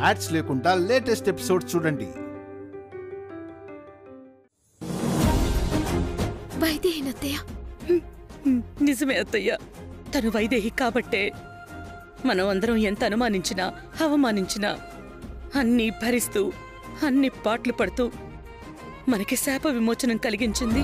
Ads లేకుండా latest episode చూడండి. నిజమే అత్తయ్య, తను వైదేహి కాబట్టే మనం అందరం ఎంత అనుమానించినా అవమానించినా అన్నీ భరిస్తూ అన్ని పాటలు పడుతూ మనకి శాప విమోచనం కలిగించింది.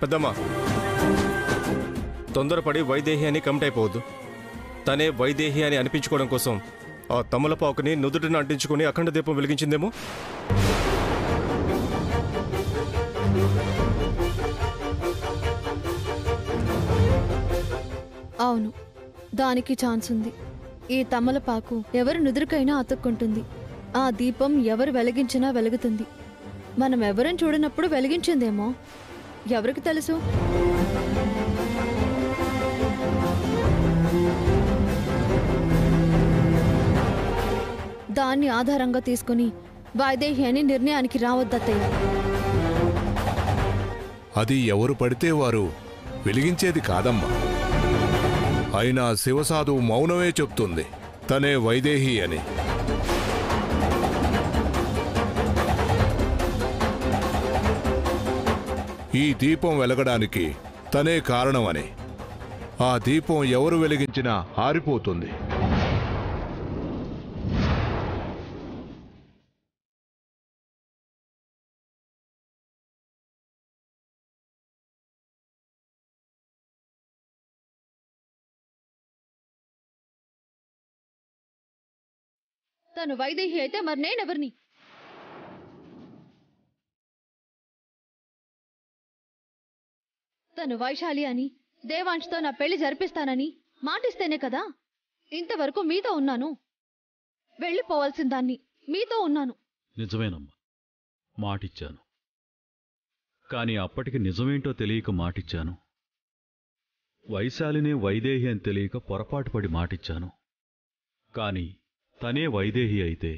పెద్దమ్మా, తొందరపడి వైదేహి అని కమిట్ అయిపోవద్దు. తనే వైదేహి అని అనిపించుకోవడం కోసం ఆ తమలపాకుని నుదుటిని అంటించుకుని అఖండ దీపం వెలిగించిందేమో. అవును, దానికి ఛాన్స్ ఉంది. ఈ తమలపాకు ఎవరు నుదురుకైనా అతుక్కుంటుంది. ఆ దీపం ఎవరు వెలిగించినా వెలుగుతుంది. మనం ఎవరని చూడనప్పుడు వెలిగించిందేమో, ఎవరికి తెలుసు? దాన్ని ఆధారంగా తీసుకుని వైదేహి అని నిర్ణయానికి రావద్దత్తయ్య. అది ఎవరు పడితే వారు వెలిగించేది కాదమ్మా. అయినా శివసాధువు మౌనమే చెప్తుంది తనే వైదేహి అని. ఈ దీపం వెలగడానికి తనే కారణమని. ఆ దీపం ఎవరు వెలిగించినా ఆరిపోతుంది. తను వైదేహి అయితే మరి నేనెవరిని? తను వైశాలి అని, దేవాంష్తో నా పెళ్లి జరిపిస్తానని మాటిస్తేనే కదా ఇంతవరకు మీతో ఉన్నాను. వెళ్ళిపోవాల్సిన దాన్ని మీతో ఉన్నాను. నిజమేనమ్మా, మాటిచ్చాను. కాని అప్పటికి నిజమేంటో తెలియక మాటిచ్చాను. వైశాలినే వైదేహి అని తెలియక పొరపాటుపడి మాటిచ్చాను. కాని తనే వైదేహి అయితే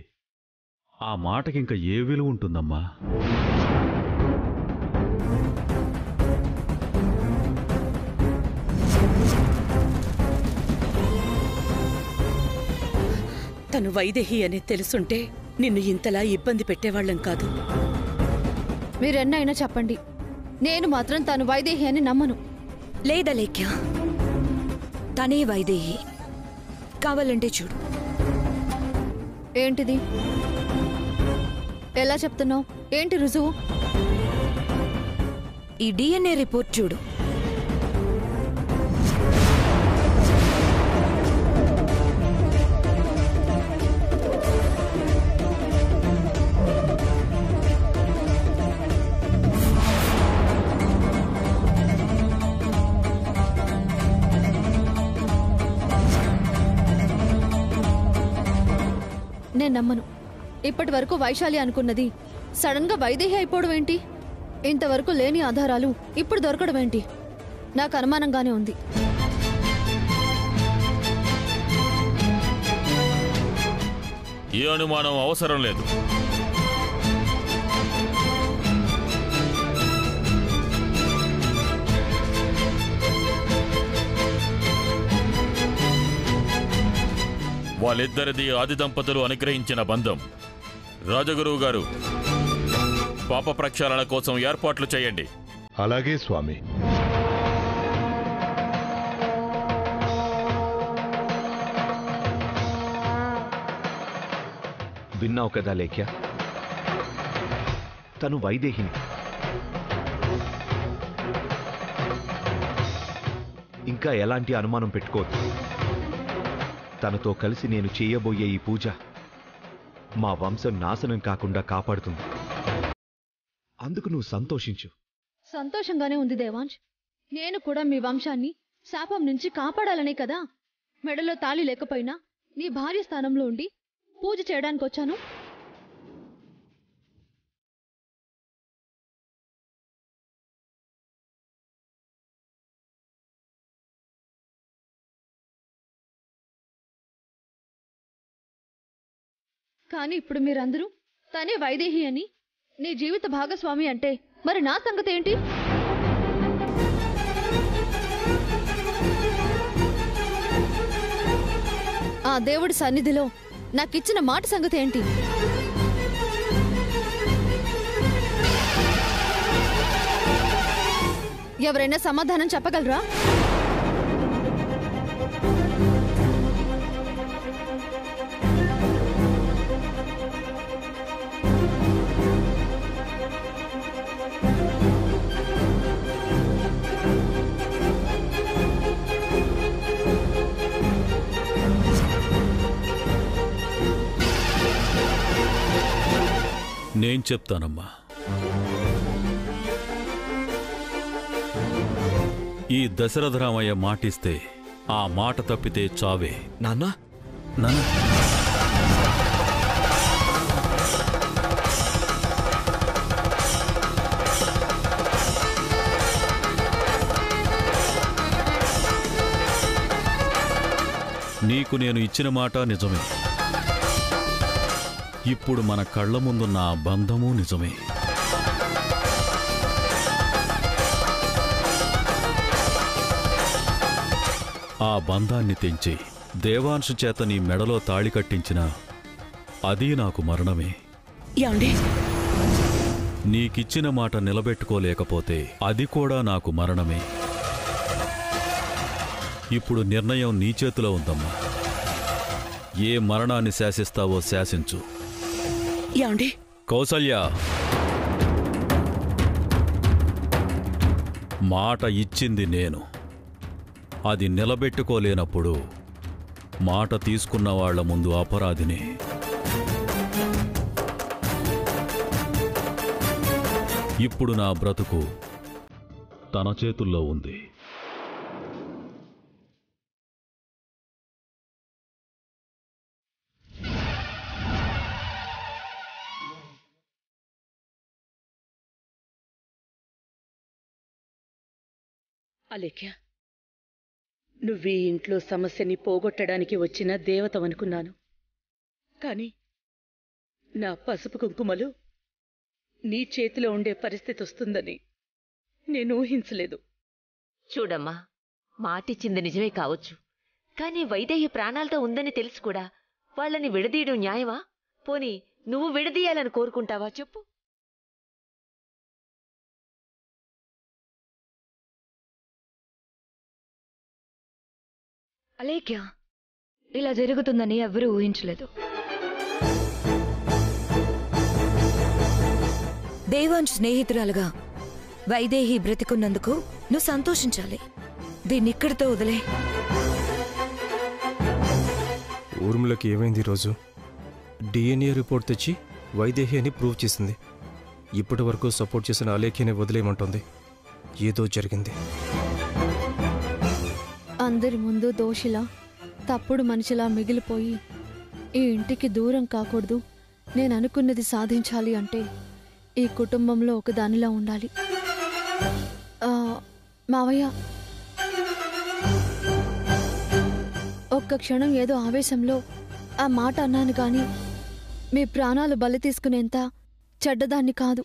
ఆ మాటకింక ఏ విలువ ఉంటుందమ్మా? తను వైదేహి అని తెలుసుంటే నిన్ను ఇంతలా ఇబ్బంది పెట్టేవాళ్ళం కాదు. మీరెన్నైనా చెప్పండి, నేను మాత్రం తను వైదేహి అని నమ్మను. లేదా లేఖ్య, తనే వైదేహి. కావాలంటే చూడు. ఏంటిది? ఎలా చెప్తున్నావు? ఏంటి రుజువు? ఈ DNA రిపోర్ట్ చూడు. నేను నమ్మను. ఇప్పటి వరకు వైశాలి అనుకున్నది సడన్ గా వైదేహి అయిపోవడం ఏంటి? ఇంతవరకు లేని ఆధారాలు ఇప్పుడు దొరకడం ఏంటి? నాకు అనుమానంగానే ఉంది. ఈ అనుమానం అవసరం లేదు. వాళ్ళిద్దరిది ఆది దంపతులు అనుగ్రహించిన బంధం. రాజగురువు గారు, పాప ప్రక్షాళన కోసం ఏర్పాట్లు చేయండి. అలాగే స్వామి. విన్నావు కదా లేఖ్య, తను వైదేహిని. ఇంకా ఎలాంటి అనుమానం పెట్టుకోవద్దు. తనతో కలిసి నేను చేయబోయే ఈ పూజ మా వంశం నాశనం కాకుండా కాపాడుతుంది. అందుకు నువ్వు సంతోషించు. సంతోషంగానే ఉంది దేవాంశ్. నేను కూడా మీ వంశాన్ని శాపం నుంచి కాపాడాలనే కదా మెడలో తాళి లేకపోయినా నీ భార్య స్థానంలో ఉండి పూజ చేయడానికి వచ్చాను. కానీ ఇప్పుడు మీరందరూ తనే వైదేహి అని, నీ జీవిత భాగస్వామి అంటే మరి నా సంగతి ఏంటి? ఆ దేవుడి సన్నిధిలో నాకిచ్చిన మాట సంగతి ఏంటి? ఎవరైనా సమాధానం చెప్పగలరా? నేను చెప్తానమ్మా. ఈ దశరథరామయ్య మాటిస్తే ఆ మాట తప్పితే చావే. నాన్నా నాన్న, నీకు నేను ఇచ్చిన మాట నిజమే. ఇప్పుడు మన కళ్ళ ముందున్న ఆ బంధము నిజమే. ఆ బంధాన్ని తెంచి దేవాంశు చేత నీ మెడలో తాళి కట్టించిన అది నాకు మరణమే. యాండి నీకిచ్చిన మాట నిలబెట్టుకోలేకపోతే అది కూడా నాకు మరణమే. ఇప్పుడు నిర్ణయం నీ చేతిలో ఉందమ్మా. ఏ మరణాన్ని శాసిస్తావో శాసించు. యాండి కౌసల్య, మాట ఇచ్చింది నేను. అది నిలబెట్టుకోలేనప్పుడు మాట తీసుకున్న వాళ్ల ముందు అపరాధిని. ఇప్పుడు నా బ్రతుకు తన చేతుల్లో ఉంది. అలేఖ్య, నువ్వీ ఇంట్లో సమస్యని పోగొట్టడానికి వచ్చిన దేవతవనుకున్నాను. కాని నా పసుపు కుంకుమలు నీ చేతిలో ఉండే పరిస్థితి వస్తుందని నేను ఊహించలేదు. చూడమ్మా, మాటిచ్చింది నిజమే కావచ్చు, కాని వైదేహి ప్రాణాలతో ఉందని తెలిసి కూడా వాళ్ళని విడదీయడం న్యాయమా? పోనీ నువ్వు విడదీయాలని కోరుకుంటావా చెప్పు? అలేఖ్య, ఇలా జరుగుతుందని ఎవ్వరూ ఊహించలేదు. దేవాంశ్ స్నేహితురాలుగా వైదేహి బ్రతికున్నందుకు నువ్వు సంతోషించాలి. దీన్నిక్కడితో వదిలే. ఊర్మిళకి ఏమైంది ఈరోజు? డిఎన్ఏ రిపోర్ట్ తెచ్చి వైదేహి అని ప్రూవ్ చేసింది. ఇప్పటి వరకు సపోర్ట్ చేసిన అలేఖ్యని వదిలేయమంటుంది. ఏదో జరిగింది. అందరి ముందు దోషిలా, తప్పుడు మనిషిలా మిగిలిపోయి ఈ ఇంటికి దూరం కాకూడదు. నేను అనుకున్నది సాధించాలి అంటే ఈ కుటుంబంలో ఒకదానిలా ఉండాలి. మావయ్య, ఒక్క క్షణం ఏదో ఆవేశంలో ఆ మాట అన్నాను కానీ మీ ప్రాణాలు బలి తీసుకునేంత చెడ్డదాన్ని కాదు.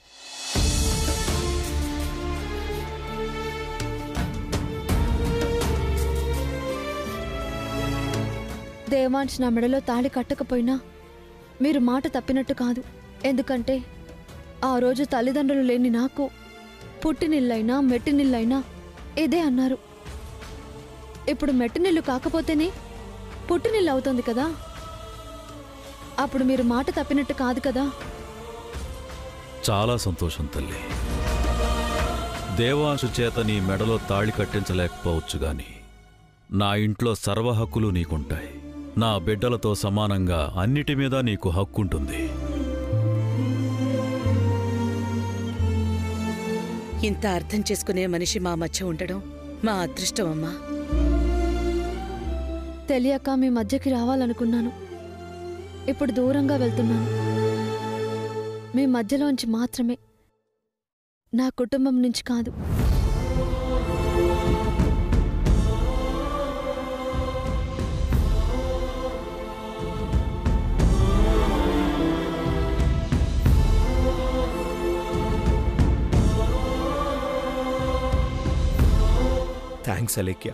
దేవాంశ్ నా మెడలో తాళి కట్టకపోయినా మీరు మాట తప్పినట్టు కాదు. ఎందుకంటే ఆ రోజు తల్లిదండ్రులు లేని నాకు పుట్టినిల్లైనా మెట్టినిల్లైనా ఇదే అన్నారు. ఇప్పుడు మెట్టినిల్లు కాకపోతేనే పుట్టినిల్లు అవుతుంది కదా. అప్పుడు మీరు మాట తప్పినట్టు కాదు కదా. చాలా సంతోషం తల్లి. దేవాంశు చేత నీ మెడలో తాళి కట్టించలేకపోవచ్చు గాని నా ఇంట్లో సర్వ హక్కులు నీకుంటాయి. నా బిడ్డలతో సమానంగా అన్నిటి మీద నీకు హక్కుంటుంది. ఇంత అర్థం చేసుకునే మనిషి మా మధ్య ఉండడం మా అదృష్టం అమ్మా. తెలియక మీ మధ్యకి రావాలనుకున్నాను. ఇప్పుడు దూరంగా వెళ్తున్నాను. మీ మధ్యలోంచి మాత్రమే, నా కుటుంబం నుంచి కాదు. థ్యాంక్స్ అలేఖ్య.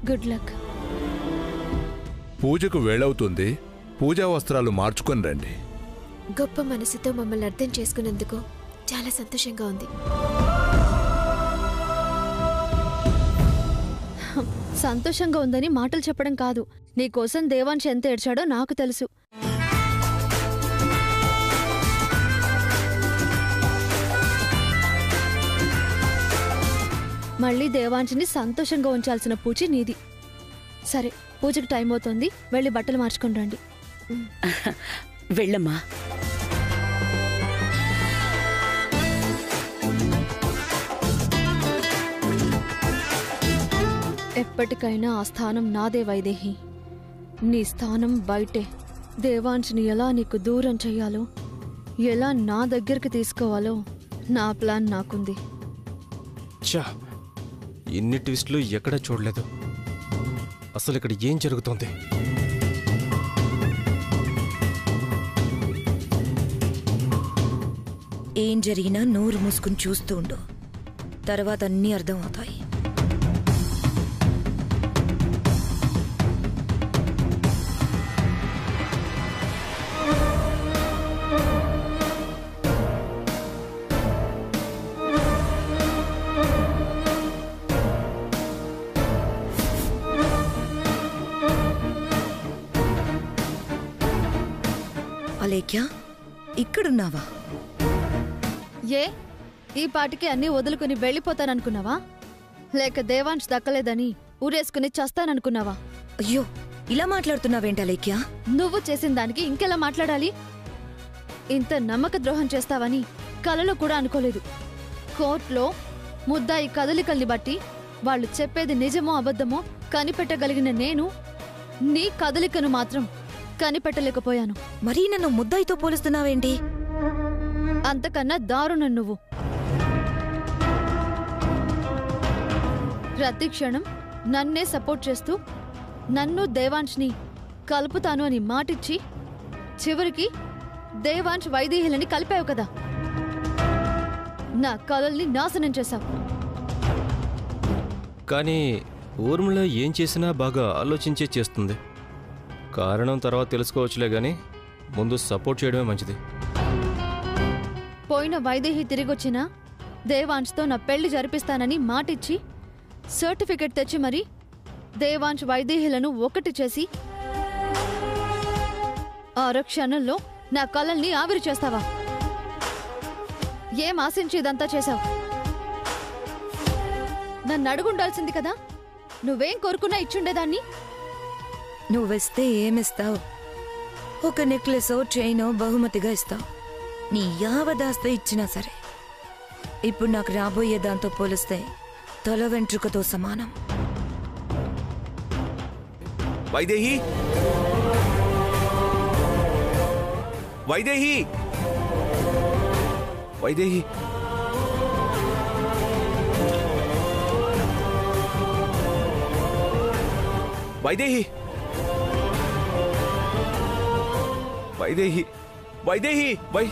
Good luck. పూజకు వేళవుతుంది. పూజా వస్త్రాలు మార్చుకొని రండి. గొప్ప మనసుతో మమ్మల్ని అర్థం చేసుకున్నందుకు చాలా సంతోషంగా ఉంది. సంతోషంగా ఉందని మాటలు చెప్పడం కాదు, నీకోసం దేవాంశ్ ఎంత ఏడ్చాడో నాకు తెలుసు. మళ్ళీ దేవాంశిని సంతోషంగా ఉంచాల్సిన పూజ నీది. సరే, పూజకి టైం అవుతుంది, వెళ్ళి బట్టలు మార్చుకొని రండి. వెళ్ళమ్మా. ఎప్పటికైనా ఆ స్థానం నాదే వైదేహి. నీ స్థానం బయటే. దేవాంశిని ఎలా నీకు దూరం చెయ్యాలో, ఎలా నా దగ్గరికి తీసుకోవాలో నా ప్లాన్ నాకుంది. చా, ఇన్ని ట్విస్టులు ఎక్కడా చూడలేదు. అసలు ఇక్కడ ఏం జరుగుతోంది? ఏం జరిగినా నోరు మూసుకుని చూస్తూ ఉండు, తర్వాత అన్నీ అర్థం అవుతాయి. అలేఖ్య, ఇక్కడున్నావా? ఏ, ఈ పాటికి అన్నీ వదులుకుని వెళ్ళిపోతాననుకున్నావా? లేక దేవాంశ్ దక్కలేదని ఊరేసుకుని చస్తాననుకున్నావా? అయ్యో, ఇలా మాట్లాడుతున్నావేంటి అలేఖ్య? నువ్వు చేసిన దానికి ఇంకెలా మాట్లాడాలి? ఇంత నమ్మక ద్రోహం చేస్తావని కలలో కూడా అనుకోలేదు. కోర్టులో ముద్దాయి కదలికల్ని బట్టి వాళ్ళు చెప్పేది నిజమో అబద్ధమో కనిపెట్టగలిగిన నేను నీ కదలికను మాత్రం కనిపెట్టలేకపోయాను. మరీ నన్ను ముద్దాయితో పోలుస్తున్నావేంటి? అంతకన్నా దారుణం నువ్వు. ప్రతి క్షణం నన్నే సపోర్ట్ చేస్తూ నన్ను దేవాంశ్ని కలుపుతాను అని మాటిచ్చి చివరికి దేవాంశ్ వైదేహిలని కలిపావు కదా. నా కలల్ని నాశనం చేశావు. కానీ ఊర్మిళ ఏం చేసినా బాగా ఆలోచించే చేస్తుంది. కారణం తర్వాత తెలుసుకోవచ్చులే గాని ముందు సపోర్ట్ చేయడమే మంచిది. పోయిన వైదేహి తిరిగొచ్చినా దేవాంశ్తో నా పెళ్లి జరిపిస్తానని మాటిచ్చి సర్టిఫికెట్ తెచ్చి మరి దేవాంశ్ వైదేహిలను ఒకటి చేసి క్షణంలో నా కలల్ని ఆవిరి చేస్తావా? ఏం ఆశించి ఇదంతా చేశావు? నన్ను అడుగుండాల్సింది కదా. నువ్వేం కోరుకున్నా ఇచ్చుండేదాన్ని. నువ్విస్తే ఏమిస్తావు? ఒక నెక్లెసో చైనో బహుమతిగా ఇస్తావు. నీ యావదాస్త ఇచ్చినా సరే ఇప్పుడు నాకు రాబోయే దాంతో పోలిస్తే తల వెంట్రుకతో సమానం. వైదేహి, వైదేహి, వైదేహి, వైదేహి, వైదేహి, వైదేహి, వై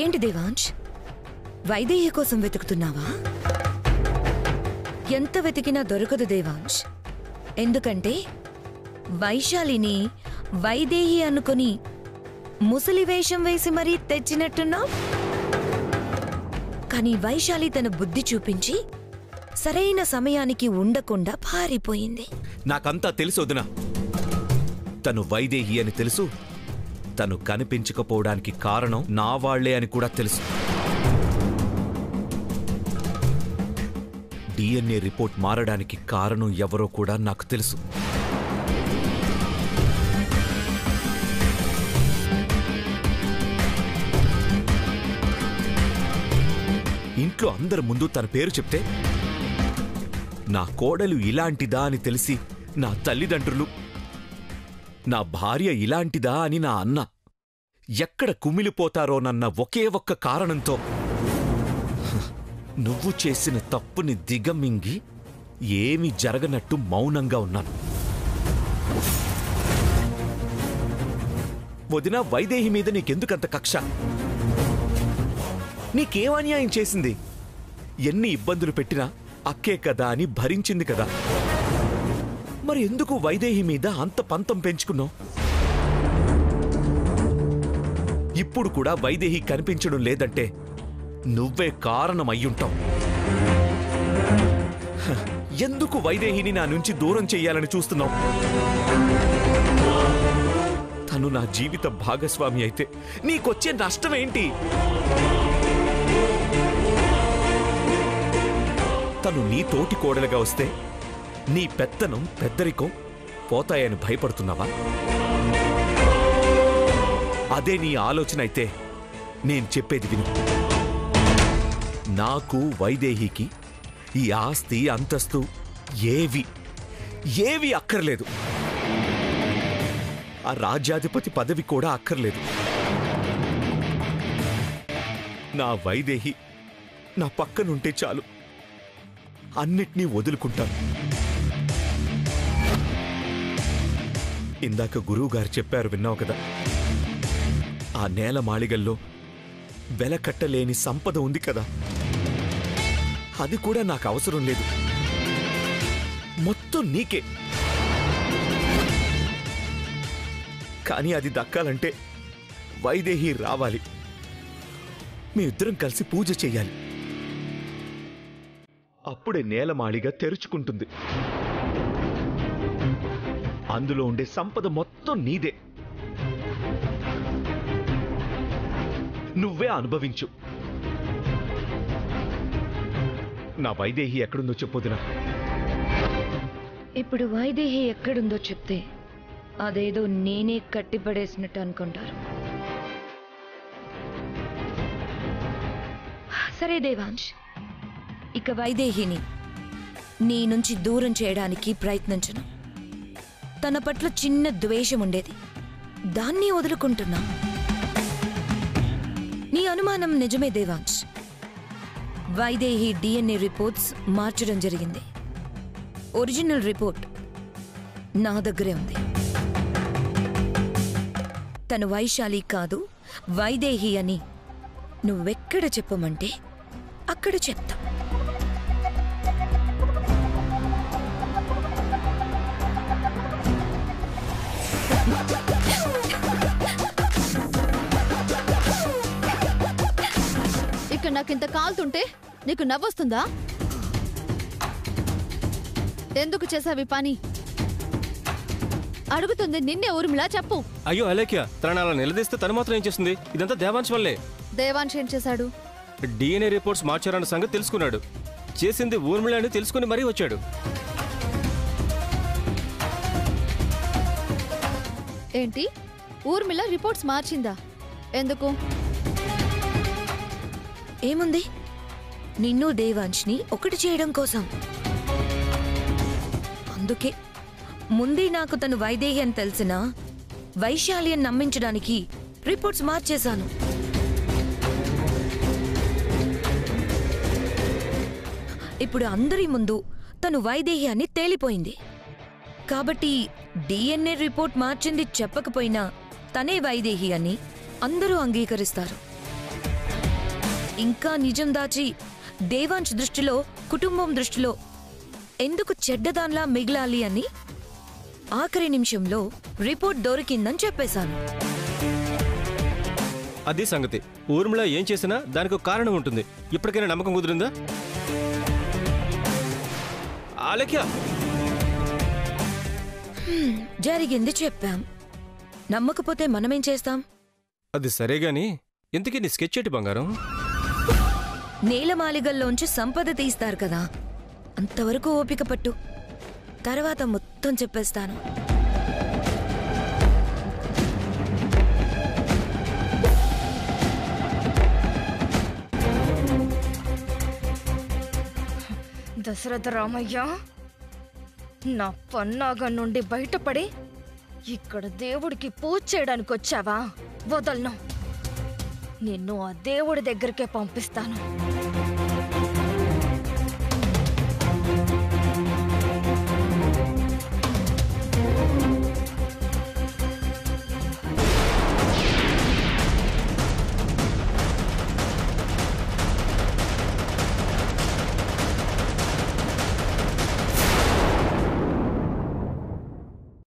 ఏంటి దేవాంశ్, వైదేహి కోసం వెతుకుతున్నావా? ఎంత వెతికినా దొరకదు దేవాంశ్. ఎందుకంటే వైశాలిని వైదేహి అనుకుని ముసలి వేషం వేసి మరీ తెచ్చినట్టున్నావు. కానీ వైశాలి తన బుద్ధి చూపించి సరైన సమయానికి ఉండకుండా పారిపోయింది. నాకంతా తెలుసు వదినా. తను వైదేహి అని తెలుసు. తను కనిపించకపోవడానికి కారణం నా వాళ్లే అని కూడా తెలుసు. డిఎన్ఏ రిపోర్ట్ మారడానికి కారణం ఎవరో కూడా నాకు తెలుసు. ఇంట్లో అందరి ముందు తన పేరు చెప్తే నా కోడలు ఇలాంటిదా అని తెలిసి నా తల్లిదండ్రులు, నా భార్య ఇలాంటిదా అని నా అన్న ఎక్కడ కుమిలిపోతారోనన్న ఒకే ఒక్క కారణంతో నువ్వు చేసిన తప్పుని దిగమింగి ఏమీ జరగనట్టు మౌనంగా ఉన్నాను. వదిన, వైదేహి మీద నీకెందుకంత కక్ష? నీకేం అన్యాయం చేసింది? ఎన్ని ఇబ్బందులు పెట్టినా అక్కే కదా అని భరించింది కదా. మరి ఎందుకు వైదేహి మీద అంత పంతం పెంచుకున్నావు? ఇప్పుడు కూడా వైదేహి కనిపించడం లేదంటే నువ్వే కారణమయ్యుంటావు. ఎందుకు వైదేహిని నా నుంచి దూరం చెయ్యాలని చూస్తున్నావు? తను నా జీవిత భాగస్వామి అయితే నీకొచ్చే నష్టమేంటి? తను నీ తోటి కోడలుగా వస్తే నీ పెత్తనం, పెద్దరికం పోతాయని భయపడుతున్నావా? అదే నీ ఆలోచన అయితే నేను చెప్పేది విను. నాకు వైదేహికి ఈ ఆస్తి, అంతస్తు ఏవి అక్కర్లేదు. ఆ రాజ్యాధిపతి పదవి కూడా అక్కర్లేదు. నా వైదేహి నా పక్కనుంటే చాలు, అన్నిటినీ వదులుకుంటాను. ఇందాక గురువుగారు చెప్పారు, విన్నావు కదా, ఆ నేల మాళిగల్లో వెలకట్టలేని సంపద ఉంది కదా, అది కూడా నాకు అవసరం లేదు. మొత్తం నీకే. కానీ అది దక్కాలంటే వైదేహి రావాలి. మీ ఇద్దరం కలిసి పూజ చెయ్యాలి. అప్పుడే నేలమాళిగా తెరుచుకుంటుంది. అందులో ఉండే సంపద మొత్తం నీదే. నువ్వే అనుభవించు. నా వైదేహి ఎక్కడుందో చెప్పొద్దునా? ఇప్పుడు వైదేహి ఎక్కడుందో చెప్తే అదేదో నేనే కట్టిపడేసినట్టు అనుకుంటారు. సరే దేవాంశ్, ఇక వైదేహిని నీ నుంచి దూరం చేయడానికి ప్రయత్నించను. తన పట్ల చిన్న ద్వేషం ఉండేది, దాన్ని వదులుకుంటున్నా. నీ అనుమానం నిజమే దేవాంశ్. వైదేహి DNA రిపోర్ట్స్ మార్చడం జరిగింది. ఒరిజినల్ రిపోర్ట్ నా దగ్గరే ఉంది. తను వైశాలి కాదు, వైదేహి అని నువ్వెక్కడ చెప్పమంటే అక్కడ చెప్తా. ఇక నాకింత కాలుతుంటే నీకు నవ్వొస్తుందా? ఎందుకు చేసావి పని? అడుగుతుంది నిన్నే ఊర్మిళ, చెప్పు. అయ్యో అలేఖ్య, తనని అలా నిలదీస్తే తను మాత్రం ఏం చేస్తుంది? ఇదంతా దేవాంశ్ వల్లే. దేవాంశ్ ఏం చేశాడు? DNA రిపోర్ట్స్ మార్చారన్న సంగతి తెలుసుకున్నాడు. చేసింది ఊర్మిళ అని తెలుసుకుని మరీ వచ్చాడు. ఏంటి? ఊర్మిళ రిపోర్ట్స్ మార్చిందా? ఎందుకు? ఏముంది, నిన్ను దేవాంశ్ని ఒకటి చేయడం కోసం. అందుకే ముందే నాకు తను వైదేహి అని తెలిసినా వైశాలి అని నమ్మించడానికి రిపోర్ట్స్ మార్చేశాను. ఇప్పుడు అందరి ముందు తను వైదేహి అని తేలిపోయింది. కాబట్టి DNA రిపోర్ట్ మార్చింది చెప్పకపోయినా తనే వైదేహి అని అందరూ అంగీకరిస్తారు. ఇంకా నిజం దాచి దేవాంశ్ దృష్టిలో, కుటుంబం దృష్టిలో ఎందుకు చెడ్డదాన్లా మిగిలాలి అని ఆఖరి నిమిషంలో రిపోర్ట్ దొరికిందని చెప్పేశాను. అది సంగతి. ఊర్మిళ ఏం చేసినా దానికి ఒక కారణం ఉంటుంది. ఇప్పటికైనా నమ్మకం కుదిరిందా? ఆలేఖ్య, జరిగింది చెప్పాం. నమ్మకపోతే మనమేం చేస్తాం? అది సరేగాని ఇంతకీ నీ స్కెచ్ ఏంటి బంగారం? నేలమాలిగల్లోంచి సంపద తీస్తారు కదా, అంతవరకు ఓపిక పట్టు. తర్వాత మొత్తం చెప్పేస్తాను. దశరథ రామయ్య, నా పన్నాగం నుండి బయటపడి ఇక్కడ దేవుడికి పూజ చేయడానికి వచ్చావా? వదలను. నిన్ను ఆ దేవుడి దగ్గరికే పంపిస్తాను.